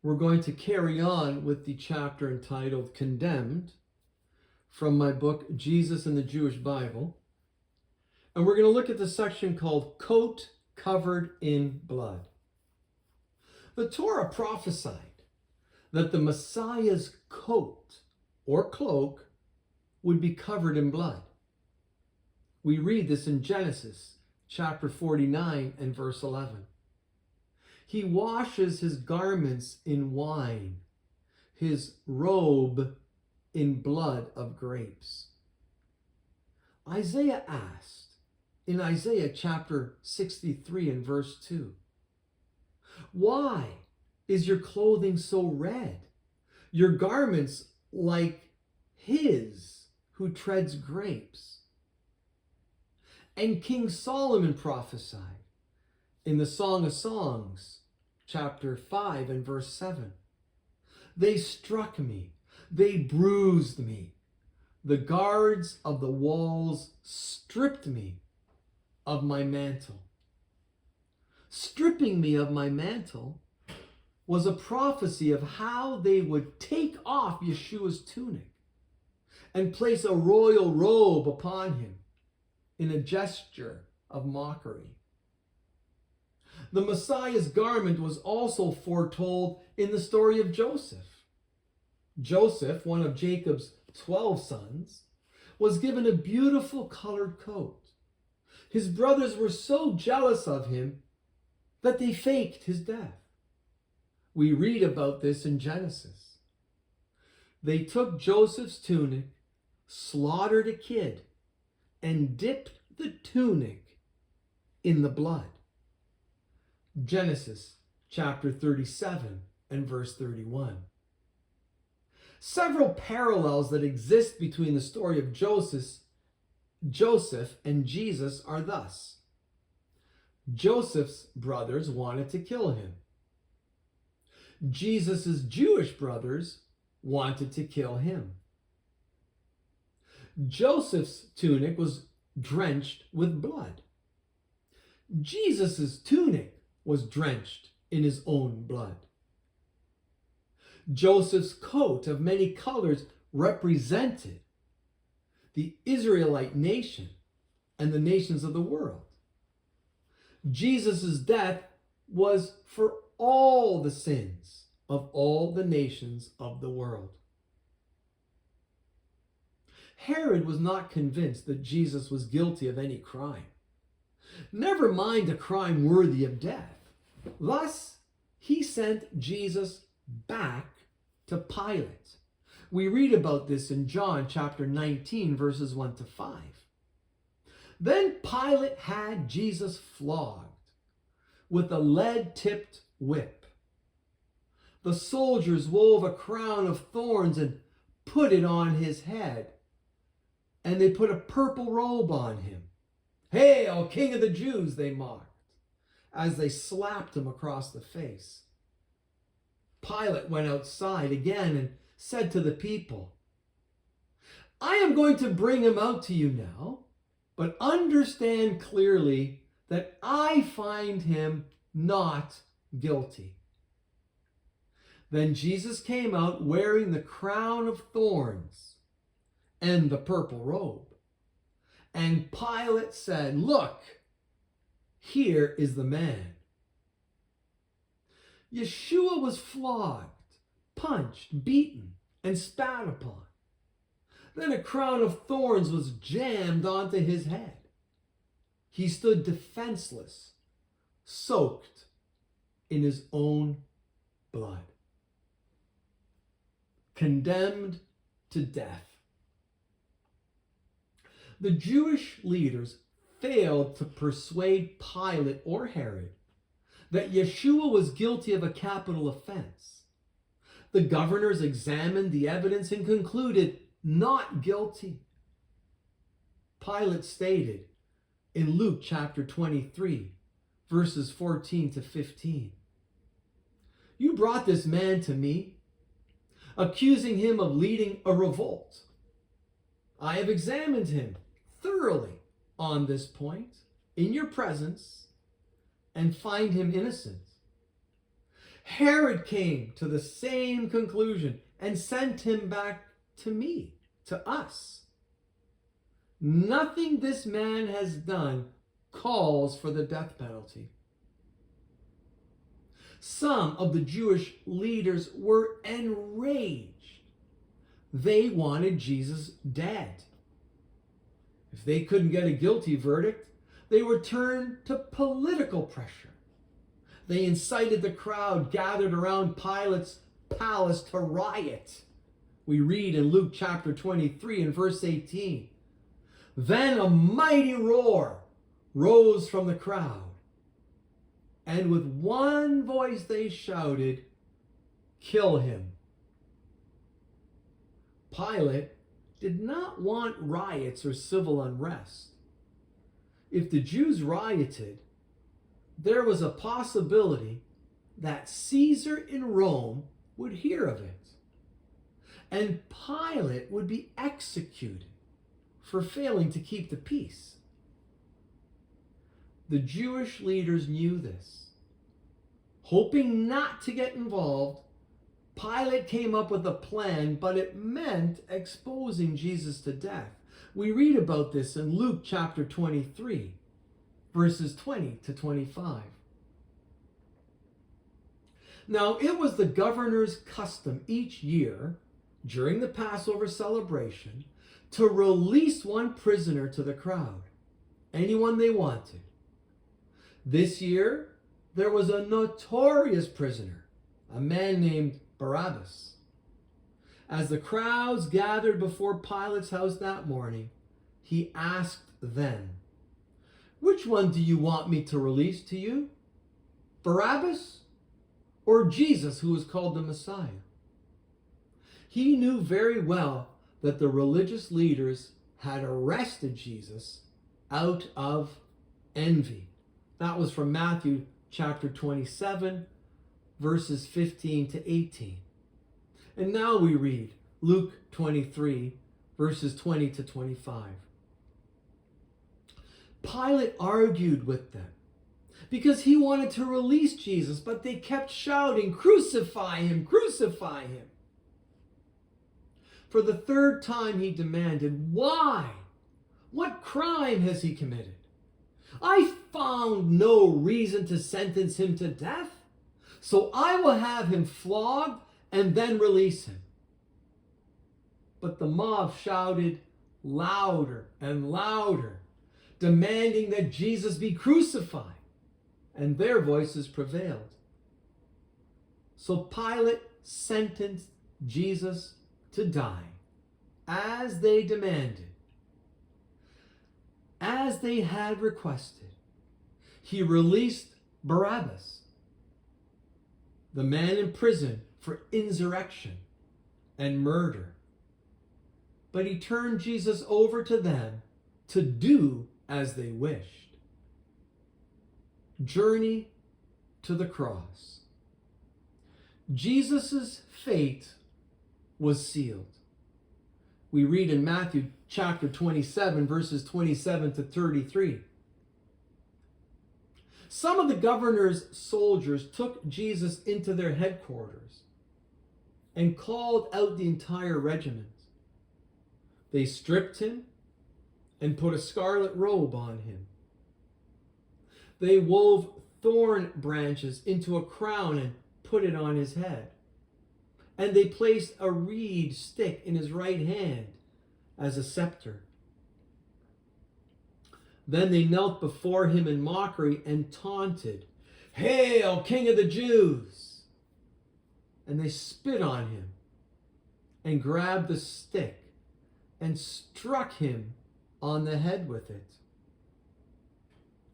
We're going to carry on with the chapter entitled Condemned from my book, Jesus and the Jewish Bible. And we're going to look at the section called Coat Covered in Blood. The Torah prophesied that the Messiah's coat or cloak would be covered in blood. We read this in Genesis chapter 49 and verse 11. He washes his garments in wine, his robe in blood of grapes. Isaiah asked in Isaiah chapter 63 and verse 2, "Why is your clothing so red, your garments like his who treads grapes?" And King Solomon prophesied in the Song of Songs, chapter 5 and verse 7. "They struck me, they bruised me. The guards of the walls stripped me of my mantle." Stripping me of my mantle was a prophecy of how they would take off Yeshua's tunic and place a royal robe upon him in a gesture of mockery. The Messiah's garment was also foretold in the story of Joseph. Joseph, one of Jacob's 12 sons, was given a beautiful colored coat. His brothers were so jealous of him that they faked his death. We read about this in Genesis. They took Joseph's tunic, slaughtered a kid, and dipped the tunic in the blood. Genesis chapter 37 and verse 31. Several parallels that exist between the story of Joseph and Jesus are thus. Joseph's brothers wanted to kill him. Jesus' Jewish brothers wanted to kill him. Joseph's tunic was drenched with blood. Jesus' tunic was drenched in his own blood. Joseph's coat of many colors represented the Israelite nation and the nations of the world. Jesus' death was for all the sins of all the nations of the world. Herod was not convinced that Jesus was guilty of any crime, never mind a crime worthy of death. Thus, he sent Jesus back to Pilate. We read about this in John chapter 19, verses 1 to 5. Then Pilate had Jesus flogged with a lead-tipped whip. The soldiers wove a crown of thorns and put it on his head, and they put a purple robe on him. "Hail, King of the Jews," they mocked, as they slapped him across the face. Pilate went outside again and said to the people, "I am going to bring him out to you now, but understand clearly that I find him not guilty." Then Jesus came out wearing the crown of thorns and the purple robe. And Pilate said, "Look, here is the man." Yeshua was flogged, punched, beaten, and spat upon. Then a crown of thorns was jammed onto his head. He stood defenseless, soaked in his own blood, condemned to death. The Jewish leaders failed to persuade Pilate or Herod that Yeshua was guilty of a capital offense. The governors examined the evidence and concluded not guilty. Pilate stated in Luke chapter 23, verses 14 to 15, "You brought this man to me, accusing him of leading a revolt. I have examined him thoroughly on this point in your presence and find him innocent. Herod came to the same conclusion and sent him back to me, to us. Nothing this man has done calls for the death penalty. Some of the Jewish leaders were enraged. They wanted Jesus dead. If they couldn't get a guilty verdict, they would turn to political pressure. They incited the crowd gathered around Pilate's palace to riot. We read in Luke chapter 23 and verse 18. Then a mighty roar rose from the crowd, and with one voice they shouted, "Kill him." Pilate did not want riots or civil unrest. If the Jews rioted, there was a possibility that Caesar in Rome would hear of it, and Pilate would be executed for failing to keep the peace. The Jewish leaders knew this. Hoping not to get involved, Pilate came up with a plan, but it meant exposing Jesus to death. We read about this in Luke chapter 23, verses 20 to 25. Now, it was the governor's custom each year, during the Passover celebration, to release one prisoner to the crowd, anyone they wanted. This year, there was a notorious prisoner, a man named Barabbas. As the crowds gathered before Pilate's house that morning, he asked them, "Which one do you want me to release to you? Barabbas or Jesus, who is called the Messiah?" He knew very well that the religious leaders had arrested Jesus out of envy. That was from Matthew chapter 27, verses 15 to 18. And now we read Luke 23, verses 20 to 25. Pilate argued with them because he wanted to release Jesus, but they kept shouting, "Crucify him, crucify him." For the third time he demanded, "Why? What crime has he committed? I found no reason to sentence him to death, so I will have him flogged and then release him." But the mob shouted louder and louder, demanding that Jesus be crucified, and their voices prevailed. So Pilate sentenced Jesus to die, as they demanded, as they had requested. He released Barabbas, the man in prison for insurrection and murder. But he turned Jesus over to them to do as they wished. Journey to the cross. Jesus' fate was sealed. We read in Matthew chapter 27, verses 27 to 33. Some of the governor's soldiers took Jesus into their headquarters and called out the entire regiment. They stripped him and put a scarlet robe on him. They wove thorn branches into a crown and put it on his head. And they placed a reed stick in his right hand as a scepter. Then they knelt before him in mockery and taunted, "Hail, King of the Jews!" And they spit on him and grabbed the stick and struck him on the head with it.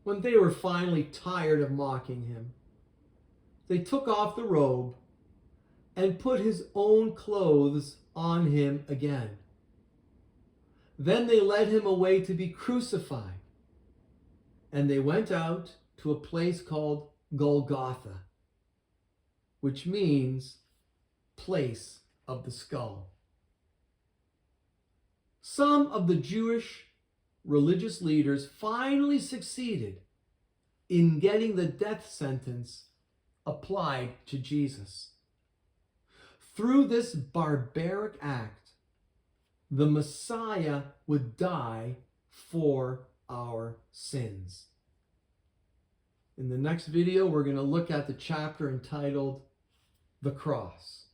When they were finally tired of mocking him, they took off the robe and put his own clothes on him again. Then they led him away to be crucified, and they went out to a place called Golgotha, which means place of the skull. Some of the Jewish religious leaders finally succeeded in getting the death sentence applied to Jesus. Through this barbaric act, the Messiah would die for our sins. In the next video, we're going to look at the chapter entitled The Cross.